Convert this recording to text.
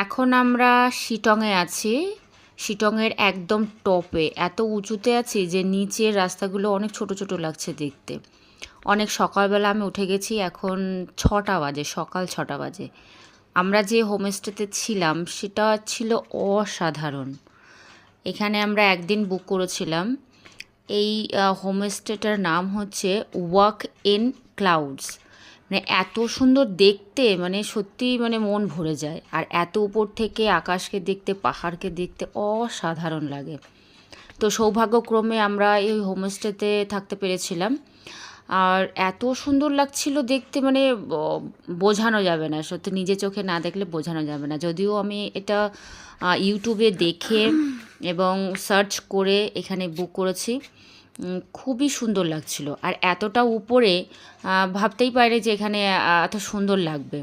এখন আমরা শিটংয়ে আছি। শিটংয়ের একদম টপে। এত উঁচুতে আছি যে নিচের রাস্তাগুলো অনেক ছোট, ছোট লাগছে দেখতে। অনেক সকালবেলা আমি উঠে গেছি, এখন ৬টা বাজে, সকাল ৬টা বাজে। আমরা যে হোমস্টেতে ছিলাম সেটা ছিল অসাধারণ। এখানে আমরা একদিন বুক করেছিলাম। এই হোমস্টেটার নাম হচ্ছে ওয়াক ইন ক্লাউডস। মানে এত সুন্দর দেখতে, মানে সত্যিই মানে মন ভরে যায়। আর এত উপর থেকে আকাশকে দেখতে, পাহাড়কে দেখতে অসাধারণ লাগে। তো সৌভাগ্যক্রমে আমরা এই হোমস্টেতে থাকতে পেরেছিলাম। আর এত সুন্দর লাগছিল দেখতে, মানে বোঝানো যাবে না, সত্যি নিজে চোখে না দেখলে বোঝানো যাবে না। যদিও আমি এটা ইউটিউবে দেখে এবং সার্চ করে এখানে বুক করেছি। খুবই সুন্দর লাগছিল। আর এতটা উপরে ভাবতেই পারিনি যে এখানে এত সুন্দর লাগবে।